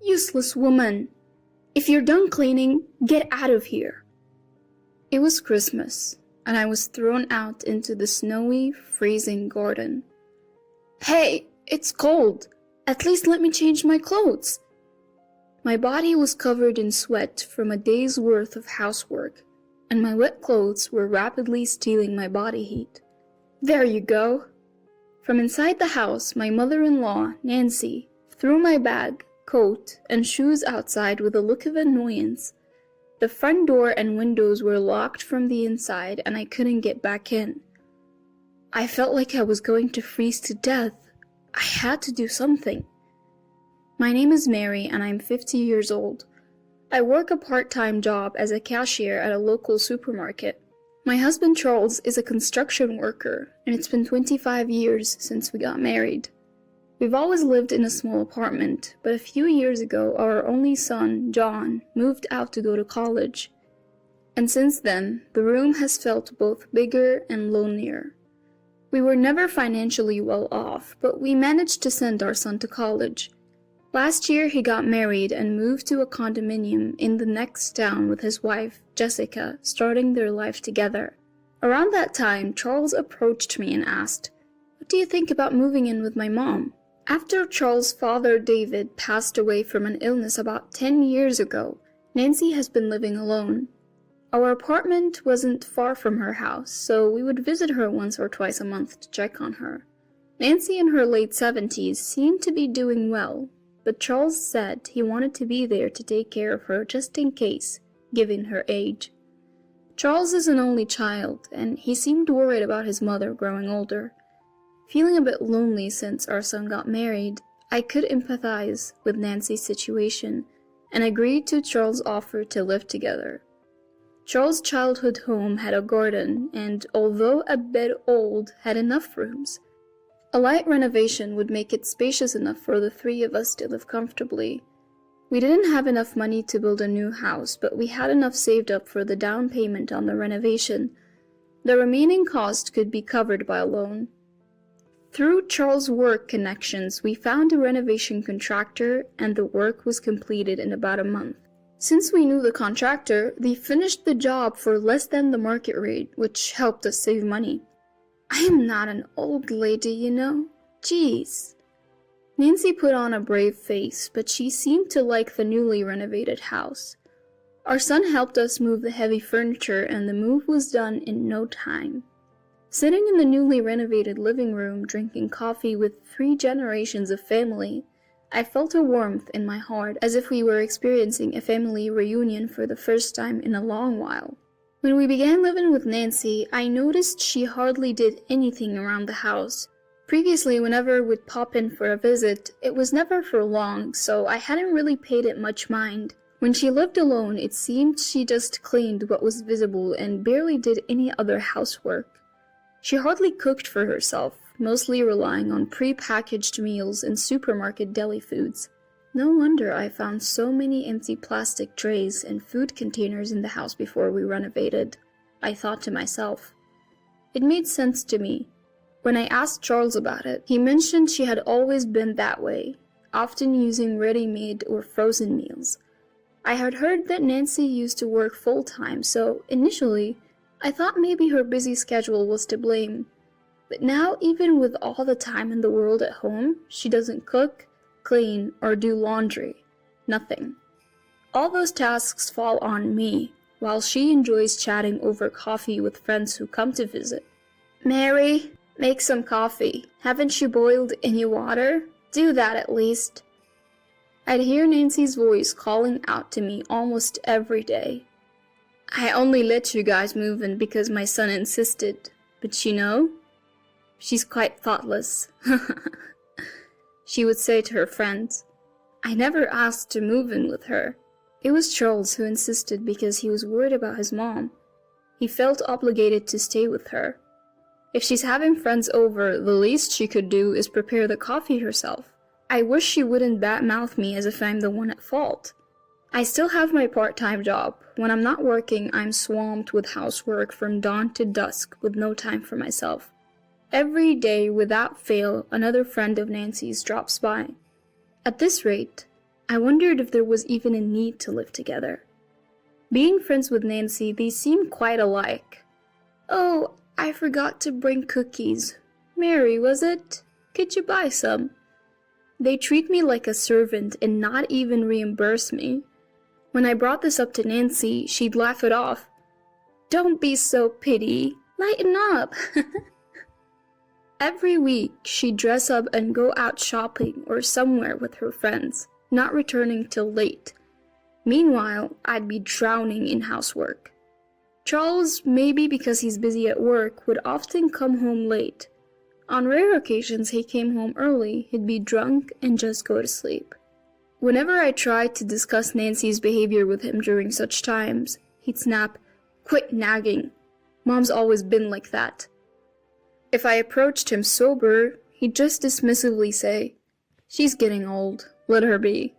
Useless woman! If you're done cleaning, get out of here. It was Christmas, and I was thrown out into the snowy, freezing garden. Hey, it's cold. At least let me change my clothes. My body was covered in sweat from a day's worth of housework, and my wet clothes were rapidly stealing my body heat. There you go. From inside the house, my mother-in-law, Nancy, threw my bag, coat, and shoes outside with a look of annoyance. The front door and windows were locked from the inside, and I couldn't get back in. I felt like I was going to freeze to death. I had to do something. My name is Mary, and I'm 50 years old. I work a part-time job as a cashier at a local supermarket. My husband Charles is a construction worker, and it's been 25 years since we got married. We've always lived in a small apartment, but a few years ago our only son, John, moved out to go to college. And since then, the room has felt both bigger and lonelier. We were never financially well off, but we managed to send our son to college. Last year he got married and moved to a condominium in the next town with his wife, Jessica, starting their life together. Around that time, Charles approached me and asked, "What do you think about moving in with my mom?" After Charles' father, David, passed away from an illness about 10 years ago, Nancy has been living alone. Our apartment wasn't far from her house, so we would visit her once or twice a month to check on her. Nancy in her late 70s seemed to be doing well, but Charles said he wanted to be there to take care of her just in case, given her age. Charles is an only child, and he seemed worried about his mother growing older. Feeling a bit lonely since our son got married, I could empathize with Nancy's situation and agreed to Charles' offer to live together. Charles' childhood home had a garden and, although a bit old, had enough rooms. A light renovation would make it spacious enough for the three of us to live comfortably. We didn't have enough money to build a new house, but we had enough saved up for the down payment on the renovation. The remaining cost could be covered by a loan. Through Charles' work connections, we found a renovation contractor, and the work was completed in about a month. Since we knew the contractor, they finished the job for less than the market rate, which helped us save money. I am not an old lady, you know. Jeez. Nancy put on a brave face, but she seemed to like the newly renovated house. Our son helped us move the heavy furniture, and the move was done in no time. Sitting in the newly renovated living room, drinking coffee with 3 generations of family, I felt a warmth in my heart, as if we were experiencing a family reunion for the first time in a long while. When we began living with Nancy, I noticed she hardly did anything around the house. Previously, whenever we'd pop in for a visit, it was never for long, so I hadn't really paid it much mind. When she lived alone, it seemed she just cleaned what was visible and barely did any other housework. She hardly cooked for herself, mostly relying on pre-packaged meals and supermarket deli foods. No wonder I found so many empty plastic trays and food containers in the house before we renovated, I thought to myself. It made sense to me. When I asked Charles about it, he mentioned she had always been that way, often using ready-made or frozen meals. I had heard that Nancy used to work full-time, so initially, I thought maybe her busy schedule was to blame. But now, even with all the time in the world at home, she doesn't cook, clean, or do laundry. Nothing. All those tasks fall on me, while she enjoys chatting over coffee with friends who come to visit. "Mary, make some coffee. Haven't you boiled any water? Do that at least." I'd hear Nancy's voice calling out to me almost every day. "I only let you guys move in because my son insisted, but you know, she's quite thoughtless," she would say to her friends. I never asked to move in with her. It was Charles who insisted because he was worried about his mom. He felt obligated to stay with her. If she's having friends over, the least she could do is prepare the coffee herself. I wish she wouldn't badmouth me as if I'm the one at fault. I still have my part-time job. When I'm not working, I'm swamped with housework from dawn to dusk with no time for myself. Every day, without fail, another friend of Nancy's drops by. At this rate, I wondered if there was even a need to live together. Being friends with Nancy, they seem quite alike. "Oh, I forgot to bring cookies. Mary, was it? Could you buy some?" They treat me like a servant and not even reimburse me. When I brought this up to Nancy, she'd laugh it off. "Don't be so pity. Lighten up." Every week, she'd dress up and go out shopping or somewhere with her friends, not returning till late. Meanwhile, I'd be drowning in housework. Charles, maybe because he's busy at work, would often come home late. On rare occasions he came home early, he'd be drunk and just go to sleep. Whenever I tried to discuss Nancy's behavior with him during such times, he'd snap, "Quit nagging. Mom's always been like that." If I approached him sober, he'd just dismissively say, "She's getting old, let her be."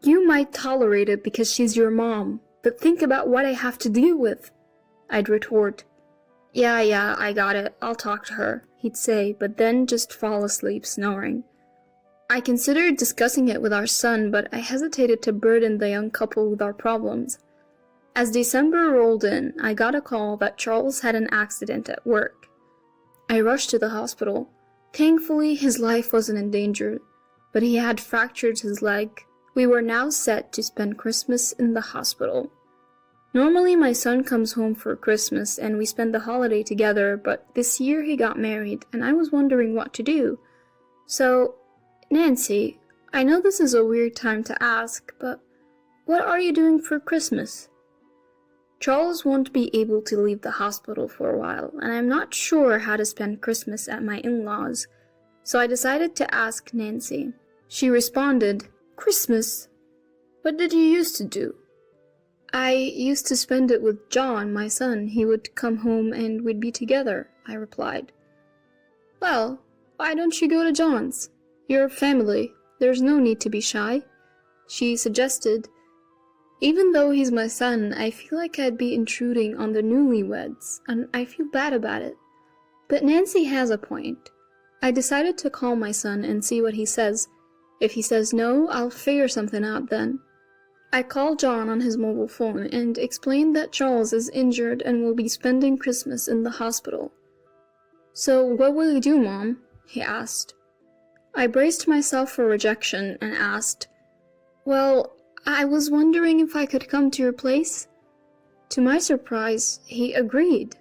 "You might tolerate it because she's your mom, but think about what I have to deal with," I'd retort. Yeah, I got it, I'll talk to her," he'd say, but then just fall asleep snoring. I considered discussing it with our son, but I hesitated to burden the young couple with our problems. As December rolled in, I got a call that Charles had an accident at work. I rushed to the hospital. Thankfully, his life wasn't in danger, but he had fractured his leg. We were now set to spend Christmas in the hospital. Normally, my son comes home for Christmas and we spend the holiday together, but this year he got married and I was wondering what to do. So, Nancy, I know this is a weird time to ask, but what are you doing for Christmas? Charles won't be able to leave the hospital for a while, and I'm not sure how to spend Christmas at my in-laws, so I decided to ask Nancy. She responded, "Christmas? What did you used to do?" "I used to spend it with John, my son. He would come home and we'd be together," I replied. "Well, why don't you go to John's? You're family. There's no need to be shy," she suggested. Even though he's my son, I feel like I'd be intruding on the newlyweds, and I feel bad about it. But Nancy has a point. I decided to call my son and see what he says. If he says no, I'll figure something out then. I called John on his mobile phone and explained that Charles is injured and will be spending Christmas in the hospital. "So what will you do, Mom?" he asked. I braced myself for rejection and asked, "Well, I was wondering if I could come to your place." To my surprise, he agreed.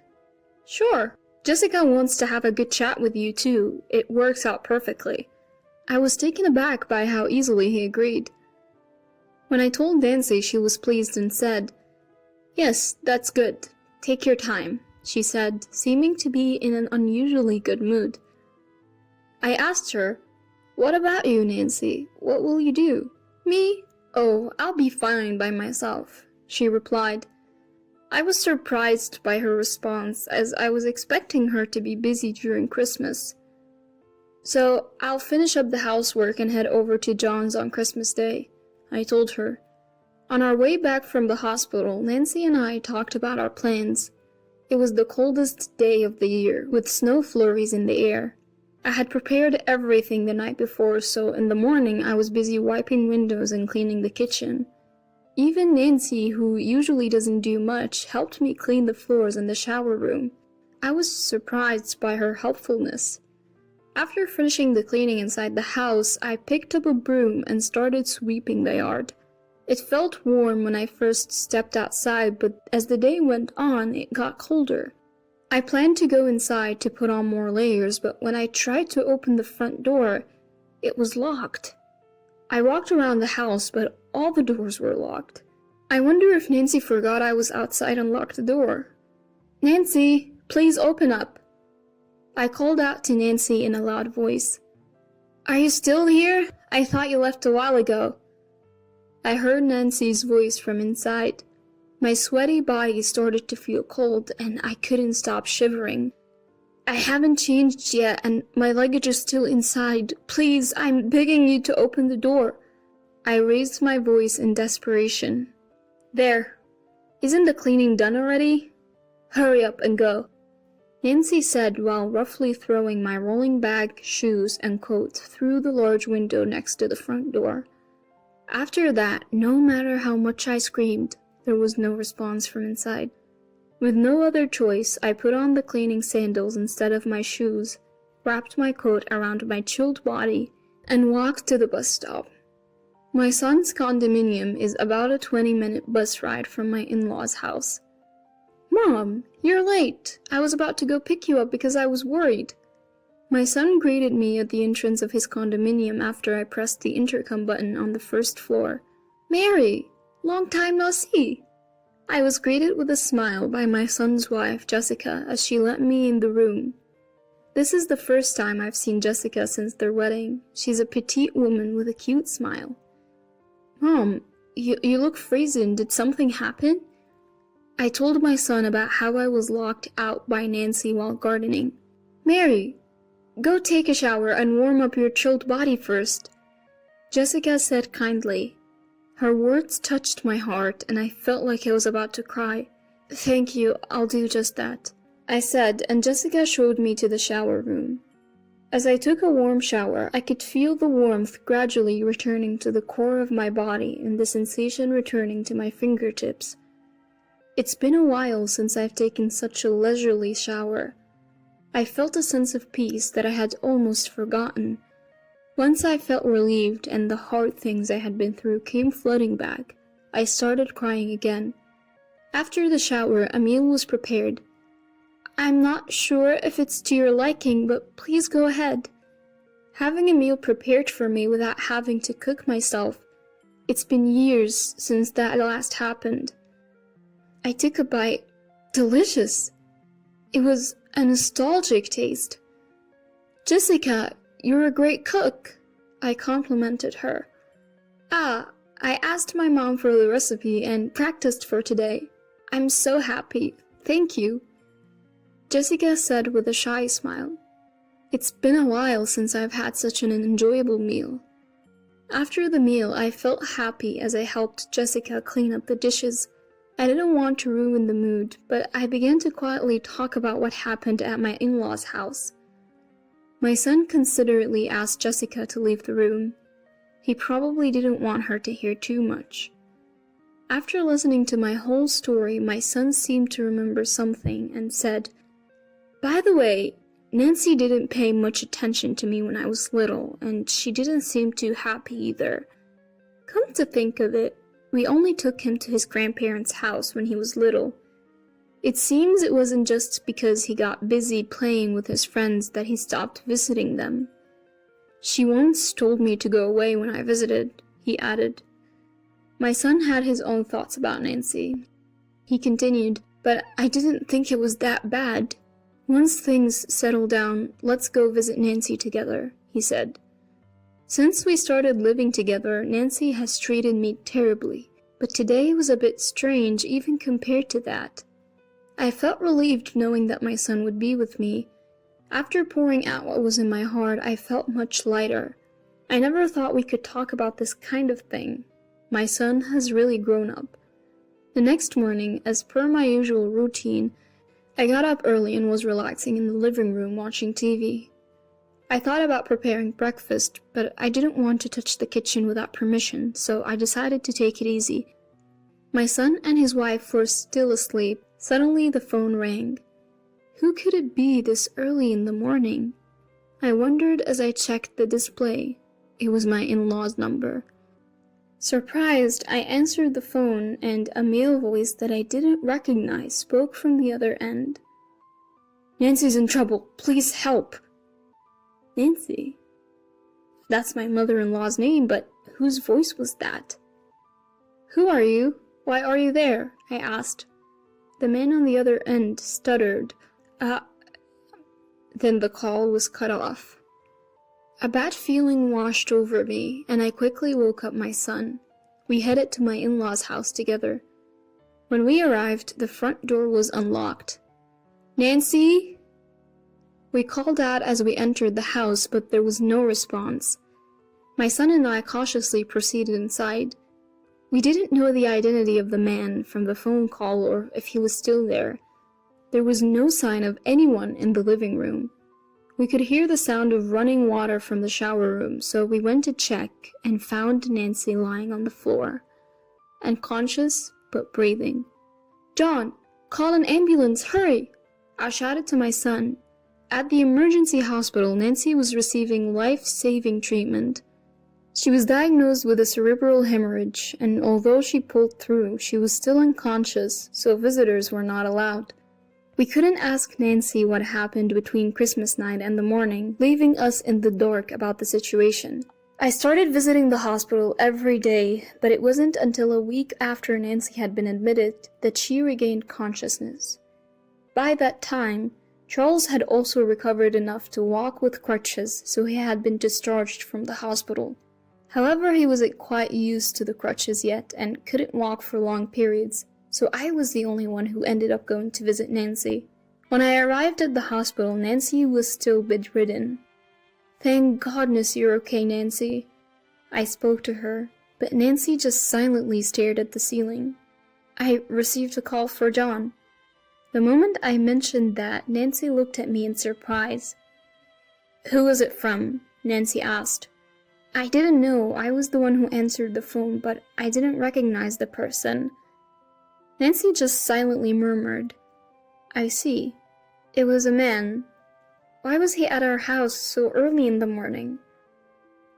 "Sure, Jessica wants to have a good chat with you too. It works out perfectly." I was taken aback by how easily he agreed. When I told Nancy, she was pleased and said, "Yes, that's good. Take your time," she said, seeming to be in an unusually good mood. I asked her, "What about you, Nancy? What will you do?" "Me? Oh, I'll be fine by myself," she replied. I was surprised by her response, as I was expecting her to be busy during Christmas. "So, I'll finish up the housework and head over to John's on Christmas Day," I told her. On our way back from the hospital, Nancy and I talked about our plans. It was the coldest day of the year, with snow flurries in the air. I had prepared everything the night before, so in the morning I was busy wiping windows and cleaning the kitchen. Even Nancy, who usually doesn't do much, helped me clean the floors in the shower room. I was surprised by her helpfulness. After finishing the cleaning inside the house, I picked up a broom and started sweeping the yard. It felt warm when I first stepped outside, but as the day went on, it got colder. I planned to go inside to put on more layers, but when I tried to open the front door, it was locked. I walked around the house, but all the doors were locked. I wonder if Nancy forgot I was outside and locked the door. "Nancy, please open up." I called out to Nancy in a loud voice. "Are you still here? I thought you left a while ago." I heard Nancy's voice from inside. My sweaty body started to feel cold, and I couldn't stop shivering. "I haven't changed yet, and my luggage is still inside. Please, I'm begging you to open the door." I raised my voice in desperation. "There. Isn't the cleaning done already? Hurry up and go," Nancy said while roughly throwing my rolling bag, shoes, and coat through the large window next to the front door. After that, no matter how much I screamed, there was no response from inside. With no other choice, I put on the cleaning sandals instead of my shoes, wrapped my coat around my chilled body, and walked to the bus stop. My son's condominium is about a 20-minute bus ride from my in-laws' house. "Mom, you're late. I was about to go pick you up because I was worried." My son greeted me at the entrance of his condominium after I pressed the intercom button on the first floor. "Mary, long time no see." I was greeted with a smile by my son's wife, Jessica, as she let me in the room. This is the first time I've seen Jessica since their wedding. She's a petite woman with a cute smile. "Mom, you look frozen. Did something happen?" I told my son about how I was locked out by Nancy while gardening. "Mary, go take a shower and warm up your chilled body first," Jessica said kindly. Her words touched my heart, and I felt like I was about to cry. "Thank you, I'll do just that," I said, and Jessica showed me to the shower room. As I took a warm shower, I could feel the warmth gradually returning to the core of my body and the sensation returning to my fingertips. It's been a while since I've taken such a leisurely shower. I felt a sense of peace that I had almost forgotten. Once I felt relieved and the hard things I had been through came flooding back, I started crying again. After the shower, a meal was prepared. "I'm not sure if it's to your liking, but please go ahead." Having a meal prepared for me without having to cook myself, it's been years since that last happened. I took a bite. Delicious. It was a nostalgic taste. "Jessica, you're a great cook," I complimented her. "I asked my mom for the recipe and practiced for today. I'm so happy. Thank you," Jessica said with a shy smile. It's been a while since I've had such an enjoyable meal. After the meal, I felt happy as I helped Jessica clean up the dishes. I didn't want to ruin the mood, but I began to quietly talk about what happened at my in-laws' house. My son considerately asked Jessica to leave the room. He probably didn't want her to hear too much. After listening to my whole story, my son seemed to remember something and said, "By the way, Nancy didn't pay much attention to me when I was little, and she didn't seem too happy either. Come to think of it, we only took him to his grandparents' house when he was little. It seems it wasn't just because he got busy playing with his friends that he stopped visiting them. She once told me to go away when I visited," he added. My son had his own thoughts about Nancy. He continued, "But I didn't think it was that bad. Once things settle down, let's go visit Nancy together," he said. Since we started living together, Nancy has treated me terribly, but today was a bit strange even compared to that. I felt relieved knowing that my son would be with me. After pouring out what was in my heart, I felt much lighter. I never thought we could talk about this kind of thing. My son has really grown up. The next morning, as per my usual routine, I got up early and was relaxing in the living room watching TV. I thought about preparing breakfast, but I didn't want to touch the kitchen without permission, so I decided to take it easy. My son and his wife were still asleep. Suddenly the phone rang. Who could it be this early in the morning? I wondered as I checked the display. It was my in-law's number. Surprised, I answered the phone, and a male voice that I didn't recognize spoke from the other end. "Nancy's in trouble. Please help." Nancy? That's my mother-in-law's name, but whose voice was that? "Who are you? Why are you there?" I asked. The man on the other end stuttered, Then the call was cut off. A bad feeling washed over me, and I quickly woke up my son. We headed to my in-laws' house together. When we arrived, the front door was unlocked. "Nancy?" We called out as we entered the house, but there was no response. My son and I cautiously proceeded inside. We didn't know the identity of the man from the phone call or if he was still there. There was no sign of anyone in the living room. We could hear the sound of running water from the shower room, so we went to check and found Nancy lying on the floor, unconscious but breathing. "John, call an ambulance, hurry!" I shouted to my son. At the emergency hospital, Nancy was receiving life-saving treatment. She was diagnosed with a cerebral hemorrhage, and although she pulled through, she was still unconscious, so visitors were not allowed. We couldn't ask Nancy what happened between Christmas night and the morning, leaving us in the dark about the situation. I started visiting the hospital every day, but it wasn't until a week after Nancy had been admitted that she regained consciousness. By that time, Charles had also recovered enough to walk with crutches, so he had been discharged from the hospital. However, he wasn't quite used to the crutches yet and couldn't walk for long periods, so I was the only one who ended up going to visit Nancy. When I arrived at the hospital, Nancy was still bedridden. "Thank goodness you're okay, Nancy." I spoke to her, but Nancy just silently stared at the ceiling. "I received a call for John." The moment I mentioned that, Nancy looked at me in surprise. "Who was it from?" Nancy asked. I didn't know. I was the one who answered the phone, but I didn't recognize the person. Nancy just silently murmured, "I see. It was a man. Why was he at our house so early in the morning?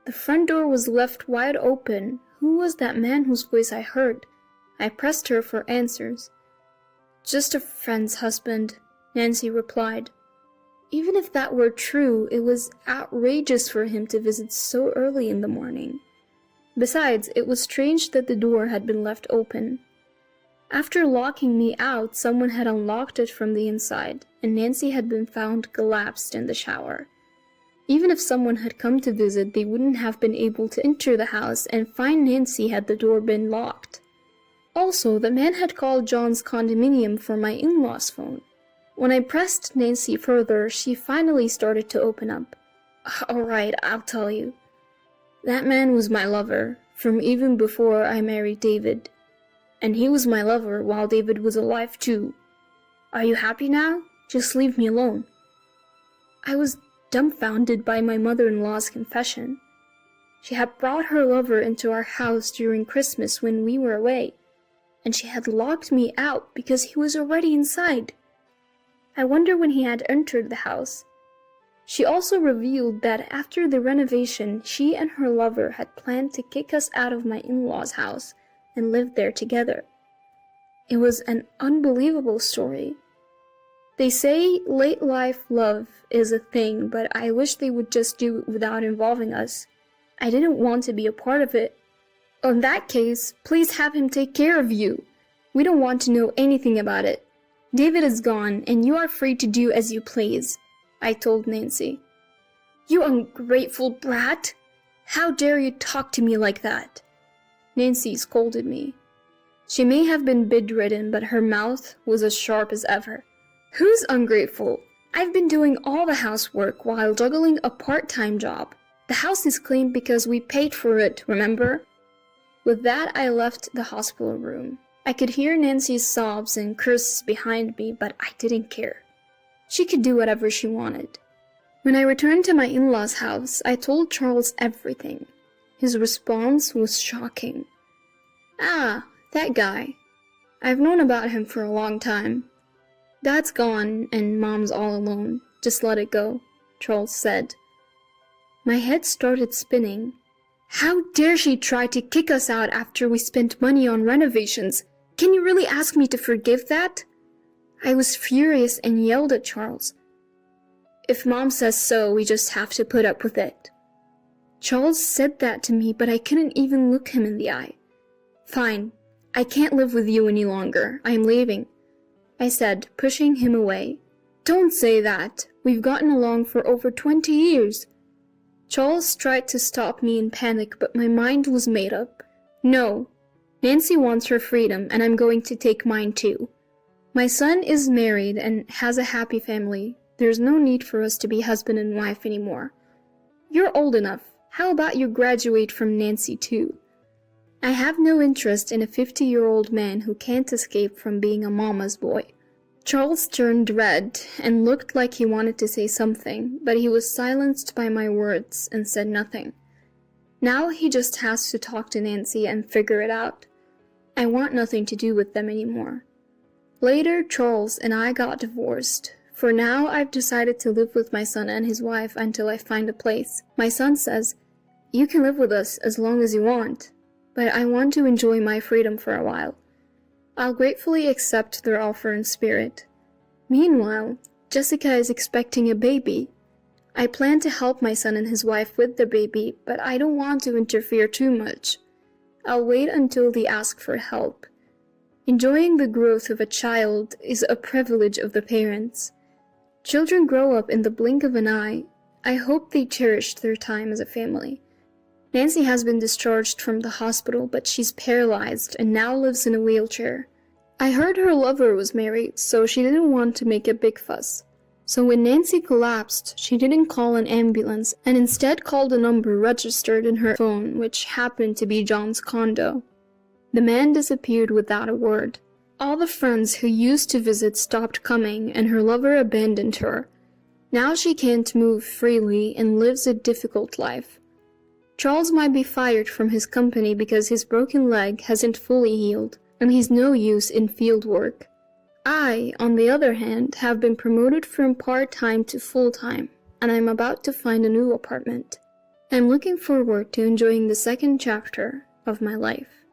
The front door was left wide open. Who was that man whose voice I heard?" I pressed her for answers. "Just a friend's husband," Nancy replied. Even if that were true, it was outrageous for him to visit so early in the morning. Besides, it was strange that the door had been left open. After locking me out, someone had unlocked it from the inside, and Nancy had been found collapsed in the shower. Even if someone had come to visit, they wouldn't have been able to enter the house and find Nancy had the door been locked. Also, the man had called John's condominium for my in-laws' phone. When I pressed Nancy further, she finally started to open up. "Alright, I'll tell you. That man was my lover, from even before I married David. And he was my lover while David was alive too. Are you happy now? Just leave me alone." I was dumbfounded by my mother-in-law's confession. She had brought her lover into our house during Christmas when we were away, and she had locked me out because he was already inside. I wonder when he had entered the house. She also revealed that after the renovation, she and her lover had planned to kick us out of my in-laws' house and live there together. It was an unbelievable story. They say late life love is a thing, but I wish they would just do it without involving us. I didn't want to be a part of it. In that case, please have him take care of you. We don't want to know anything about it. David is gone, and you are free to do as you please, I told Nancy. "You ungrateful brat! How dare you talk to me like that?" Nancy scolded me. She may have been bedridden, but her mouth was as sharp as ever. "Who's ungrateful? I've been doing all the housework while juggling a part-time job. The house is clean because we paid for it, remember?" With that, I left the hospital room. I could hear Nancy's sobs and curses behind me, but I didn't care. She could do whatever she wanted. When I returned to my in-laws' house, I told Charles everything. His response was shocking. "Ah, that guy. I've known about him for a long time. Dad's gone and Mom's all alone. Just let it go," Charles said. My head started spinning. How dare she try to kick us out after we spent money on renovations? Can you really ask me to forgive that? I was furious and yelled at Charles. "If Mom says so, we just have to put up with it." Charles said that to me, but I couldn't even look him in the eye. "Fine. I can't live with you any longer. I'm leaving," I said, pushing him away. "Don't say that. We've gotten along for over 20 years. Charles tried to stop me in panic, but my mind was made up. No. Nancy wants her freedom, and I'm going to take mine too. My son is married and has a happy family. There's no need for us to be husband and wife anymore. You're old enough. How about you graduate from Nancy too? I have no interest in a 50-year-old man who can't escape from being a mama's boy. Charles turned red and looked like he wanted to say something, but he was silenced by my words and said nothing. Now he just has to talk to Nancy and figure it out. I want nothing to do with them anymore. Later, Charles and I got divorced. For now, I've decided to live with my son and his wife until I find a place. My son says, "You can live with us as long as you want, but I want to enjoy my freedom for a while." I'll gratefully accept their offer in spirit. Meanwhile, Jessica is expecting a baby. I plan to help my son and his wife with the baby, but I don't want to interfere too much. I'll wait until they ask for help. Enjoying the growth of a child is a privilege of the parents. Children grow up in the blink of an eye. I hope they cherished their time as a family. Nancy has been discharged from the hospital, but she's paralyzed and now lives in a wheelchair. I heard her lover was married, so she didn't want to make a big fuss. So when Nancy collapsed, she didn't call an ambulance and instead called a number registered in her phone, which happened to be John's condo. The man disappeared without a word. All the friends who used to visit stopped coming, and her lover abandoned her. Now she can't move freely and lives a difficult life. Charles might be fired from his company because his broken leg hasn't fully healed, and he's no use in field work. I, on the other hand, have been promoted from part-time to full-time, and I'm about to find a new apartment. I'm looking forward to enjoying the second chapter of my life.